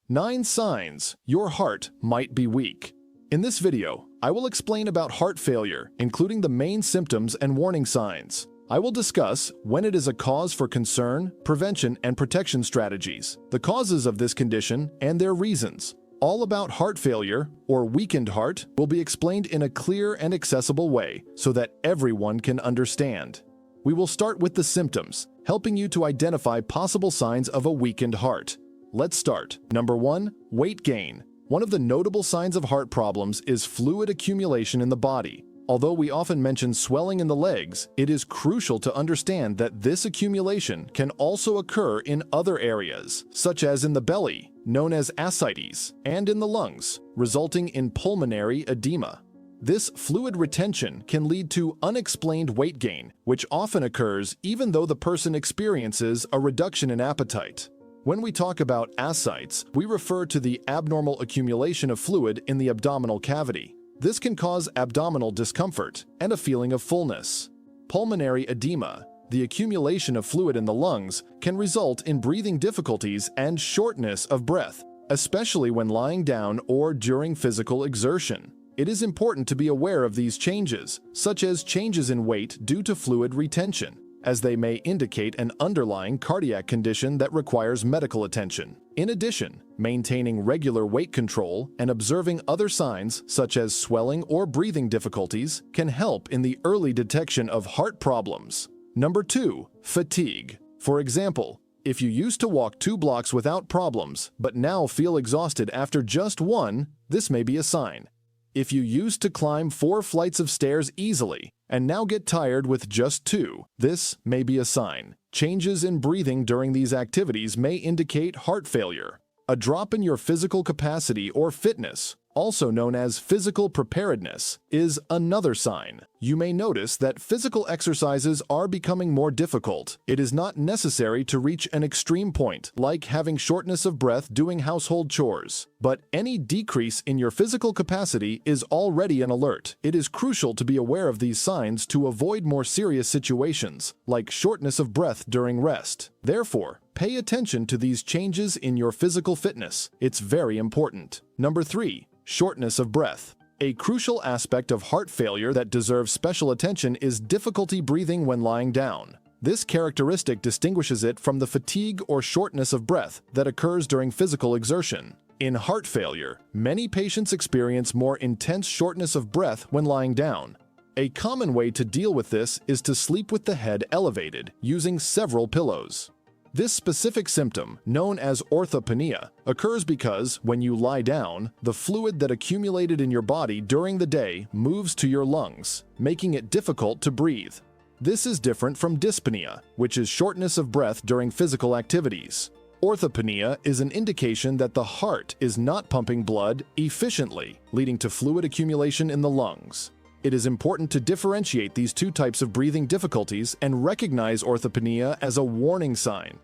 9 signs your heart might be weak. In this video, I will explain about heart failure, including the main symptoms and warning signs. I will discuss when it is a cause for concern, prevention, and protection strategies, the causes of this condition, and their reasons. All about heart failure, or weakened heart, will be explained in a clear and accessible way so that everyone can understand. We will start with the symptoms, helping you to identify possible signs of a weakened heart. Let's start. Number 1. Weight gain. One of the notable signs of heart problems is fluid accumulation in the body. Although we often mention swelling in the legs, it is crucial to understand that this accumulation can also occur in other areas, such as in the belly, known as ascites, and in the lungs, resulting in pulmonary edema. This fluid retention can lead to unexplained weight gain, which often occurs even though the person experiences a reduction in appetite. When we talk about ascites, we refer to the abnormal accumulation of fluid in the abdominal cavity. This can cause abdominal discomfort and a feeling of fullness. Pulmonary edema, the accumulation of fluid in the lungs, can result in breathing difficulties and shortness of breath, especially when lying down or during physical exertion. It is important to be aware of these changes, such as changes in weight due to fluid retention, as they may indicate an underlying cardiac condition that requires medical attention. In addition, maintaining regular weight control and observing other signs such as swelling or breathing difficulties can help in the early detection of heart problems. Number 2. Fatigue. For example, if you used to walk 2 blocks without problems but now feel exhausted after just one, this may be a sign. If you used to climb 4 flights of stairs easily and now get tired with just 2, this may be a sign. Changes in breathing during these activities may indicate heart failure. A drop in your physical capacity or fitness, also known as physical preparedness, is another sign. You may notice that physical exercises are becoming more difficult. It is not necessary to reach an extreme point, like having shortness of breath doing household chores. But any decrease in your physical capacity is already an alert. It is crucial to be aware of these signs to avoid more serious situations, like shortness of breath during rest. Therefore, pay attention to these changes in your physical fitness. It's very important. Number 3. Shortness of breath. A crucial aspect of heart failure that deserves special attention is difficulty breathing when lying down. This characteristic distinguishes it from the fatigue or shortness of breath that occurs during physical exertion. In heart failure, many patients experience more intense shortness of breath when lying down. A common way to deal with this is to sleep with the head elevated, using several pillows. This specific symptom, known as orthopnea, occurs because, when you lie down, the fluid that accumulated in your body during the day moves to your lungs, making it difficult to breathe. This is different from dyspnea, which is shortness of breath during physical activities. Orthopnea is an indication that the heart is not pumping blood efficiently, leading to fluid accumulation in the lungs. It is important to differentiate these 2 types of breathing difficulties and recognize orthopnea as a warning sign.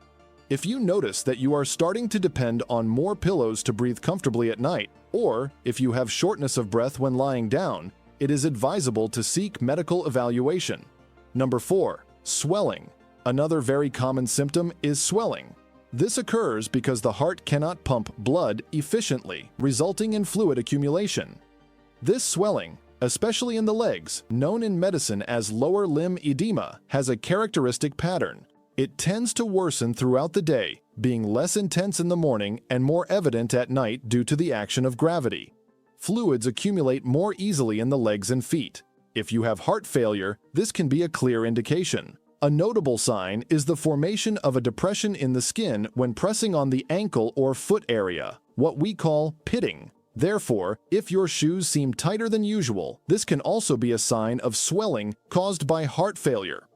If you notice that you are starting to depend on more pillows to breathe comfortably at night, or if you have shortness of breath when lying down, it is advisable to seek medical evaluation. Number 4. Swelling. Another very common symptom is swelling. This occurs because the heart cannot pump blood efficiently, resulting in fluid accumulation. This swelling, especially in the legs, known in medicine as lower limb edema, has a characteristic pattern. It tends to worsen throughout the day, being less intense in the morning and more evident at night due to the action of gravity. Fluids accumulate more easily in the legs and feet. If you have heart failure, this can be a clear indication. A notable sign is the formation of a depression in the skin when pressing on the ankle or foot area, what we call pitting. Therefore, if your shoes seem tighter than usual, this can also be a sign of swelling caused by heart failure.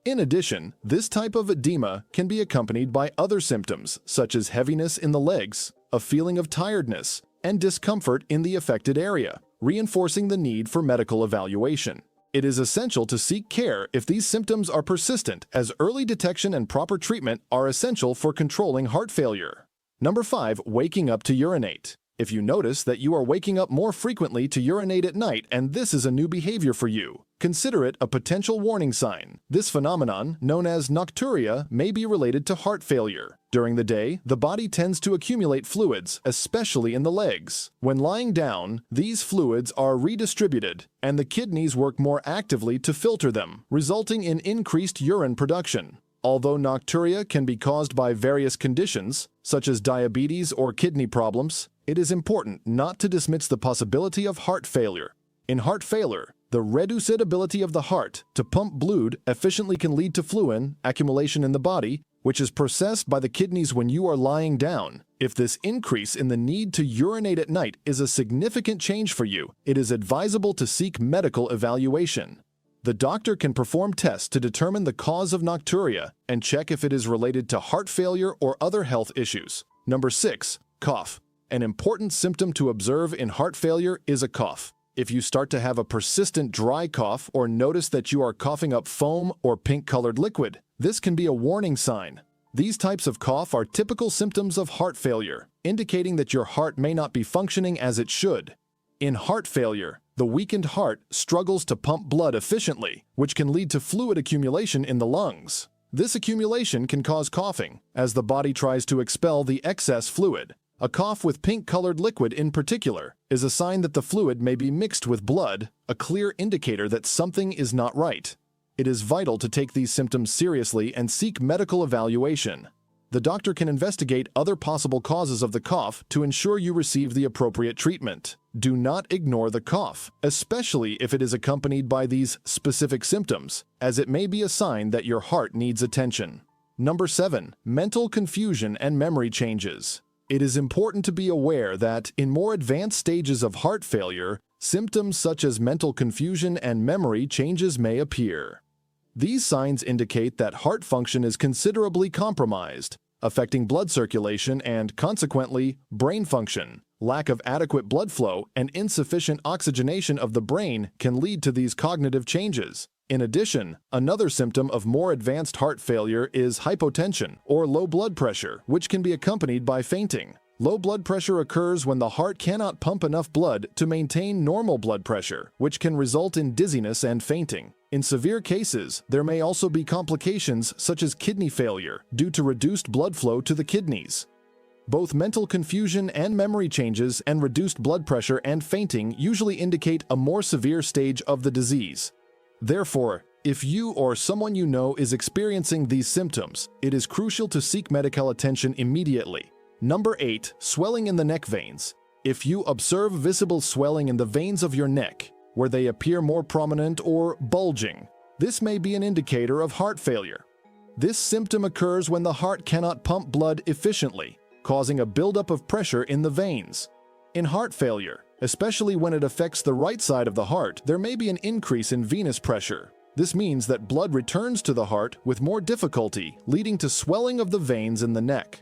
In addition, this type of edema can be accompanied by other symptoms, such as heaviness in the legs, a feeling of tiredness, and discomfort in the affected area, reinforcing the need for medical evaluation. It is essential to seek care if these symptoms are persistent, as early detection and proper treatment are essential for controlling heart failure. Number 5. Waking up to urinate. If you notice that you are waking up more frequently to urinate at night and this is a new behavior for you, consider it a potential warning sign. This phenomenon, known as Nocturia, may be related to heart failure. During the day, the body tends to accumulate fluids, especially in the legs. When lying down, these fluids are redistributed, and the kidneys work more actively to filter them, resulting in increased urine production. Although nocturia can be caused by various conditions, such as diabetes or kidney problems, it is important not to dismiss the possibility of heart failure. In heart failure, the reduced ability of the heart to pump blood efficiently can lead to fluid accumulation in the body, which is processed by the kidneys when you are lying down. If this increase in the need to urinate at night is a significant change for you, it is advisable to seek medical evaluation. The doctor can perform tests to determine the cause of nocturia and check if it is related to heart failure or other health issues. Number 6. Cough. An important symptom to observe in heart failure is a cough. If you start to have a persistent dry cough or notice that you are coughing up foam or pink-colored liquid, this can be a warning sign. These types of cough are typical symptoms of heart failure, indicating that your heart may not be functioning as it should. In heart failure, the weakened heart struggles to pump blood efficiently, which can lead to fluid accumulation in the lungs. This accumulation can cause coughing, as the body tries to expel the excess fluid. A cough with pink-colored liquid in particular is a sign that the fluid may be mixed with blood, a clear indicator that something is not right. It is vital to take these symptoms seriously and seek medical evaluation. The doctor can investigate other possible causes of the cough to ensure you receive the appropriate treatment. Do not ignore the cough, especially if it is accompanied by these specific symptoms, as it may be a sign that your heart needs attention. Number 7. Mental confusion and memory changes. It is important to be aware that in more advanced stages of heart failure, symptoms such as mental confusion and memory changes may appear. These signs indicate that heart function is considerably compromised, affecting blood circulation and, consequently, brain function. Lack of adequate blood flow and insufficient oxygenation of the brain can lead to these cognitive changes. In addition, another symptom of more advanced heart failure is hypotension or low blood pressure, which can be accompanied by fainting. Low blood pressure occurs when the heart cannot pump enough blood to maintain normal blood pressure, which can result in dizziness and fainting. In severe cases, there may also be complications such as kidney failure due to reduced blood flow to the kidneys. Both mental confusion and memory changes and reduced blood pressure and fainting usually indicate a more severe stage of the disease. Therefore, if you or someone you know is experiencing these symptoms, it is crucial to seek medical attention immediately. Number 8. Swelling in the neck veins. If you observe visible swelling in the veins of your neck, where they appear more prominent or bulging, this may be an indicator of heart failure. This symptom occurs when the heart cannot pump blood efficiently, causing a buildup of pressure in the veins. In heart failure, especially when it affects the right side of the heart, there may be an increase in venous pressure. This means that blood returns to the heart with more difficulty, leading to swelling of the veins in the neck.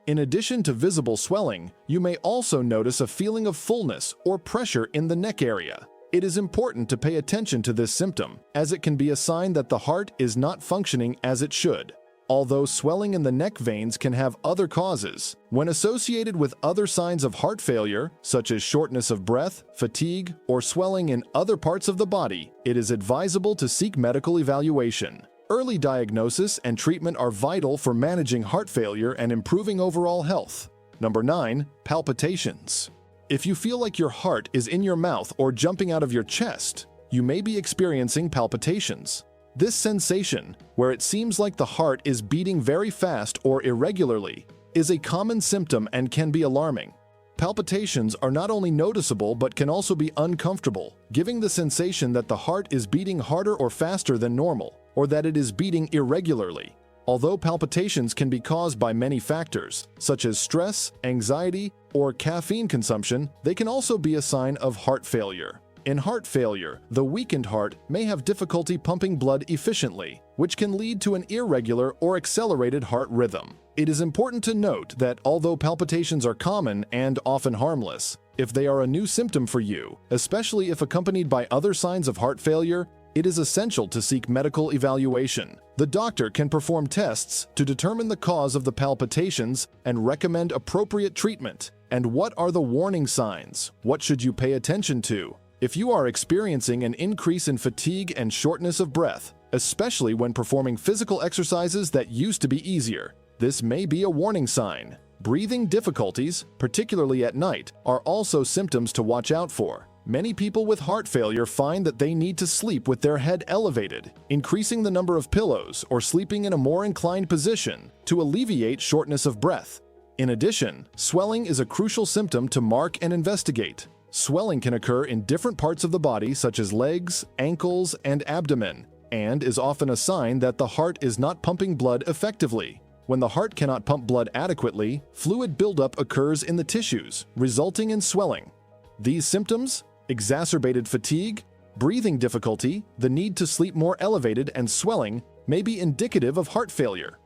In addition to visible swelling, you may also notice a feeling of fullness or pressure in the neck area. It is important to pay attention to this symptom, as it can be a sign that the heart is not functioning as it should. Although swelling in the neck veins can have other causes, when associated with other signs of heart failure, such as shortness of breath, fatigue, or swelling in other parts of the body, it is advisable to seek medical evaluation. Early diagnosis and treatment are vital for managing heart failure and improving overall health. Number 9. Palpitations. If you feel like your heart is in your mouth or jumping out of your chest, you may be experiencing palpitations. This sensation, where it seems like the heart is beating very fast or irregularly, is a common symptom and can be alarming. Palpitations are not only noticeable but can also be uncomfortable, giving the sensation that the heart is beating harder or faster than normal, or that it is beating irregularly. Although palpitations can be caused by many factors, such as stress, anxiety, or caffeine consumption, they can also be a sign of heart failure. In heart failure, the weakened heart may have difficulty pumping blood efficiently, which can lead to an irregular or accelerated heart rhythm. It is important to note that although palpitations are common and often harmless, if they are a new symptom for you, especially if accompanied by other signs of heart failure, it is essential to seek medical evaluation. The doctor can perform tests to determine the cause of the palpitations and recommend appropriate treatment. And what are the warning signs? What should you pay attention to? If you are experiencing an increase in fatigue and shortness of breath, especially when performing physical exercises that used to be easier, This may be a warning sign. Breathing difficulties, particularly at night, are also symptoms to watch out for. Many people with heart failure find that they need to sleep with their head elevated, increasing the number of pillows or sleeping in a more inclined position to alleviate shortness of breath. In addition, swelling is a crucial symptom to mark and investigate. Swelling can occur in different parts of the body such as legs, ankles, and abdomen, and is often a sign that the heart is not pumping blood effectively. When the heart cannot pump blood adequately, fluid buildup occurs in the tissues, resulting in swelling. These symptoms, exacerbated fatigue, breathing difficulty, the need to sleep more elevated, and swelling, may be indicative of heart failure.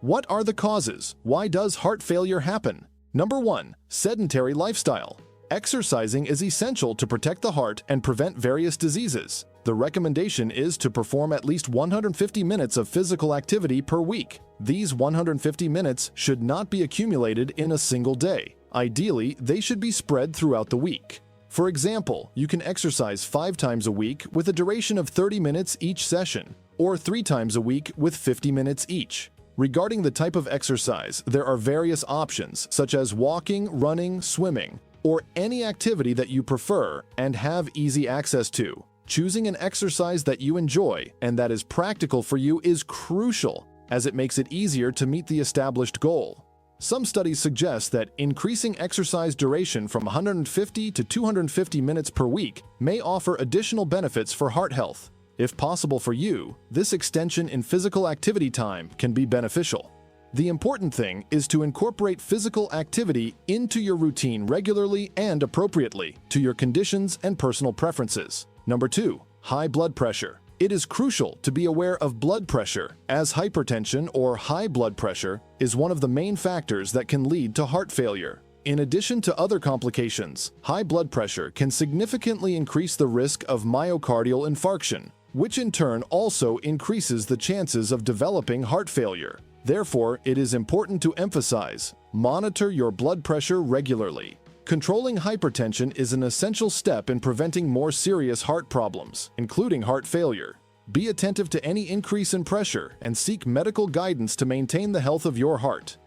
What are the causes? Why does heart failure happen? Number 1. Sedentary lifestyle. Exercising is essential to protect the heart and prevent various diseases. The recommendation is to perform at least 150 minutes of physical activity per week. These 150 minutes should not be accumulated in a single day. Ideally, they should be spread throughout the week. For example, you can exercise 5 times a week with a duration of 30 minutes each session, or 3 times a week with 50 minutes each. Regarding the type of exercise, there are various options such as walking, running, swimming, or any activity that you prefer and have easy access to. Choosing an exercise that you enjoy and that is practical for you is crucial, as it makes it easier to meet the established goal. Some studies suggest that increasing exercise duration from 150 to 250 minutes per week may offer additional benefits for heart health. If possible for you, this extension in physical activity time can be beneficial. The important thing is to incorporate physical activity into your routine regularly and appropriately to your conditions and personal preferences. Number 2. High blood pressure. It is crucial to be aware of blood pressure, as hypertension or high blood pressure is one of the main factors that can lead to heart failure. In addition to other complications, high blood pressure can significantly increase the risk of myocardial infarction, which in turn also increases the chances of developing heart failure. Therefore, it is important to emphasize, monitor your blood pressure regularly. Controlling hypertension is an essential step in preventing more serious heart problems, including heart failure. Be attentive to any increase in pressure and seek medical guidance to maintain the health of your heart.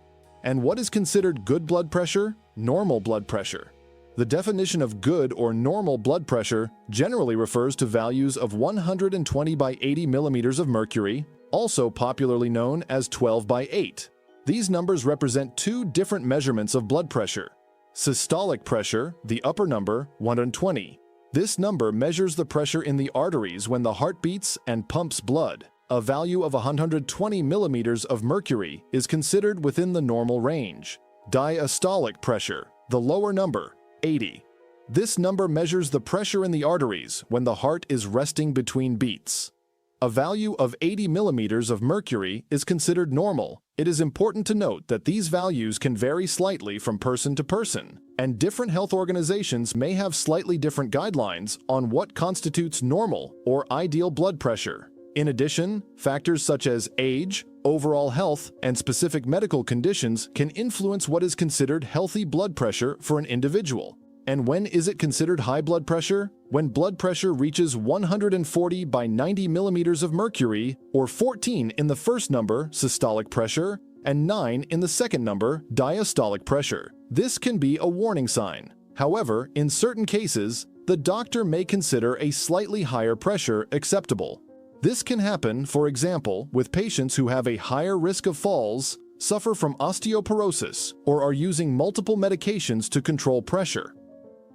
And what is considered good blood pressure? Normal blood pressure. The definition of good or normal blood pressure generally refers to values of 120 by 80 millimeters of mercury, also popularly known as 12 by 8. These numbers represent 2 different measurements of blood pressure. Systolic pressure, the upper number, 120. This number measures the pressure in the arteries when the heart beats and pumps blood. A value of 120 millimeters of mercury is considered within the normal range. Diastolic pressure, the lower number, 80. This number measures the pressure in the arteries when the heart is resting between beats. A value of 80 millimeters of mercury is considered normal. It is important to note that these values can vary slightly from person to person, and different health organizations may have slightly different guidelines on what constitutes normal or ideal blood pressure. In addition, factors such as age, overall health, and specific medical conditions can influence what is considered healthy blood pressure for an individual. And when is it considered high blood pressure? When blood pressure reaches 140 by 90 millimeters of mercury, or 14 in the first number, systolic pressure, and 9 in the second number, diastolic pressure. This can be a warning sign. However, in certain cases, the doctor may consider a slightly higher pressure acceptable. This can happen, for example, with patients who have a higher risk of falls, suffer from osteoporosis, or are using multiple medications to control pressure.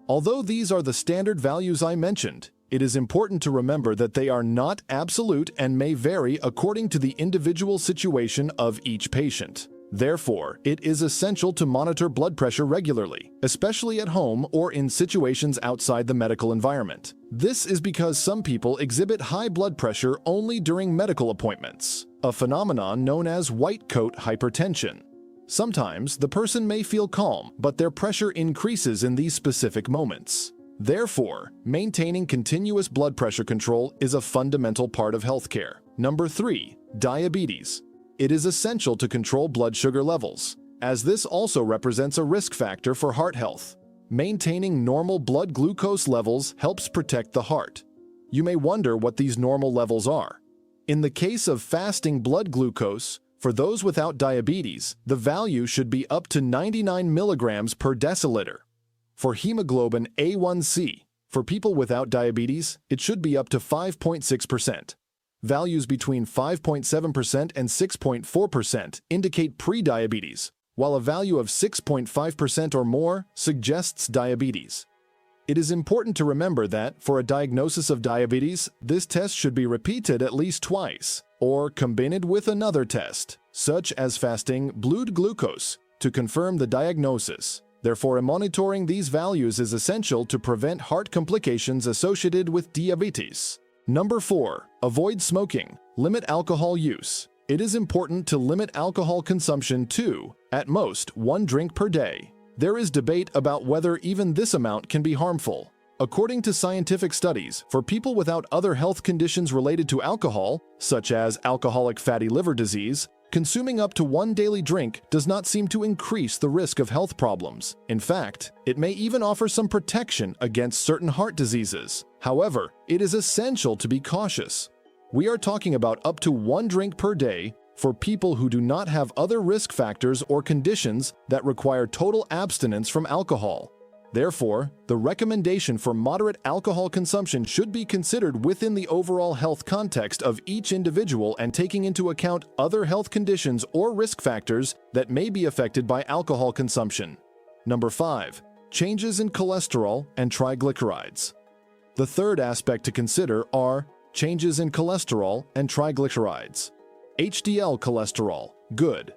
Although these are the standard values I mentioned, it is important to remember that they are not absolute and may vary according to the individual situation of each patient. Therefore, it is essential to monitor blood pressure regularly, especially at home or in situations outside the medical environment. This is because some people exhibit high blood pressure only during medical appointments, a phenomenon known as white coat hypertension. Sometimes the person may feel calm, but their pressure increases in these specific moments. Therefore, maintaining continuous blood pressure control is a fundamental part of healthcare. Number 3. Diabetes. It is essential to control blood sugar levels, as this also represents a risk factor for heart health. Maintaining normal blood glucose levels helps protect the heart. You may wonder what these normal levels are. In the case of fasting blood glucose, For those without diabetes, the value should be up to 99 milligrams per deciliter. For hemoglobin A1C, for people without diabetes, it should be up to 5.6%. Values between 5.7% and 6.4% indicate prediabetes, while a value of 6.5% or more suggests diabetes. It is important to remember that, for a diagnosis of diabetes, this test should be repeated at least twice, or combined with another test, such as fasting blood glucose, to confirm the diagnosis. Therefore, monitoring these values is essential to prevent heart complications associated with diabetes. Number 4. Avoid smoking. Limit alcohol use. It is important to limit alcohol consumption to, at most, 1 drink per day. There is debate about whether even this amount can be harmful. According to scientific studies, for people without other health conditions related to alcohol, such as alcoholic fatty liver disease, consuming up to 1 daily drink does not seem to increase the risk of health problems. In fact, it may even offer some protection against certain heart diseases. However, it is essential to be cautious. We are talking about up to 1 drink per day for people who do not have other risk factors or conditions that require total abstinence from alcohol. Therefore, the recommendation for moderate alcohol consumption should be considered within the overall health context of each individual and taking into account other health conditions or risk factors that may be affected by alcohol consumption. Number 5. Changes in cholesterol and triglycerides. The third aspect to consider are changes in cholesterol and triglycerides. HDL cholesterol, good.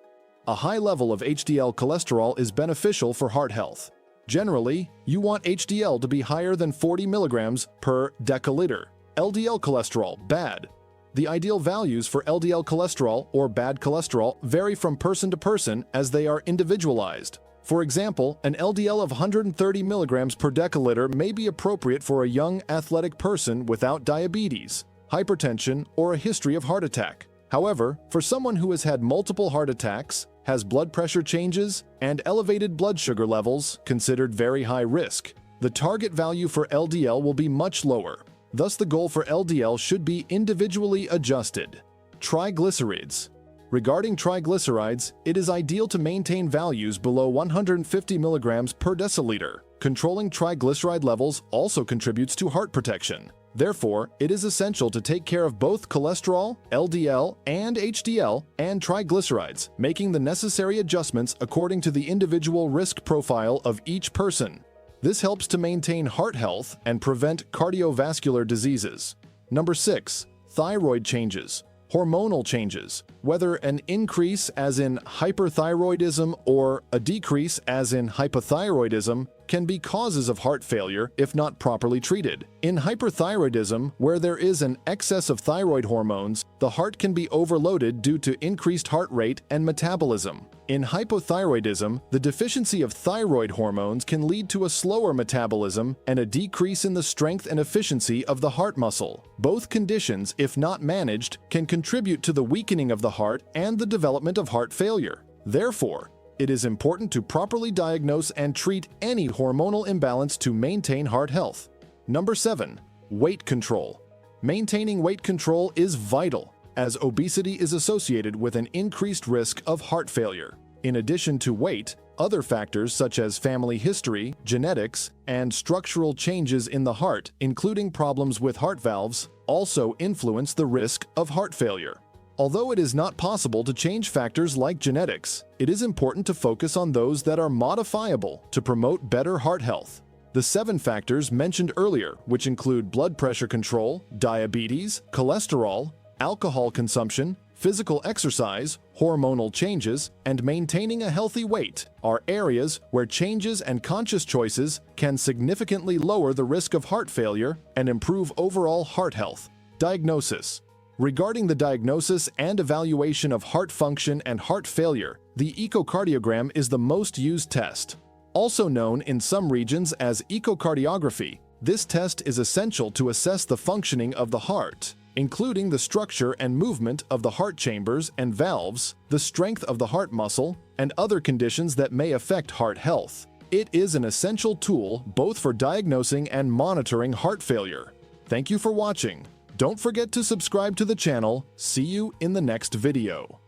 A high level of HDL cholesterol is beneficial for heart health. Generally, you want HDL to be higher than 40 milligrams per deciliter. LDL cholesterol, bad. The ideal values for LDL cholesterol or bad cholesterol vary from person to person as they are individualized. For example, an LDL of 130 milligrams per deciliter may be appropriate for a young athletic person without diabetes, hypertension, or a history of heart attack. However, for someone who has had multiple heart attacks, has blood pressure changes, and elevated blood sugar levels considered very high risk, the target value for LDL will be much lower. Thus, the goal for LDL should be individually adjusted. Triglycerides. Regarding triglycerides, it is ideal to maintain values below 150 milligrams per deciliter. Controlling triglyceride levels also contributes to heart protection. Therefore, it is essential to take care of both cholesterol, LDL, and HDL, and triglycerides, making the necessary adjustments according to the individual risk profile of each person. This helps to maintain heart health and prevent cardiovascular diseases. Number 6. Thyroid changes. Hormonal changes, whether an increase as in hyperthyroidism or a decrease as in hypothyroidism, can be causes of heart failure if not properly treated. In hyperthyroidism, where there is an excess of thyroid hormones, the heart can be overloaded due to increased heart rate and metabolism. In hypothyroidism, the deficiency of thyroid hormones can lead to a slower metabolism and a decrease in the strength and efficiency of the heart muscle. Both conditions, if not managed, can contribute to the weakening of the heart and the development of heart failure. Therefore, it is important to properly diagnose and treat any hormonal imbalance to maintain heart health. Number 7. Weight control. Maintaining weight control is vital, as obesity is associated with an increased risk of heart failure. In addition to weight, other factors such as family history, genetics, and structural changes in the heart, including problems with heart valves, also influence the risk of heart failure. Although it is not possible to change factors like genetics, it is important to focus on those that are modifiable to promote better heart health. The 7 factors mentioned earlier, which include blood pressure control, diabetes, cholesterol, alcohol consumption, physical exercise, hormonal changes, and maintaining a healthy weight, are areas where changes and conscious choices can significantly lower the risk of heart failure and improve overall heart health. Diagnosis. Regarding the diagnosis and evaluation of heart function and heart failure, the echocardiogram is the most used test. Also known in some regions as echocardiography, this test is essential to assess the functioning of the heart, including the structure and movement of the heart chambers and valves, the strength of the heart muscle, and other conditions that may affect heart health. It is an essential tool both for diagnosing and monitoring heart failure. Thank you for watching. Don't forget to subscribe to the channel. See you in the next video.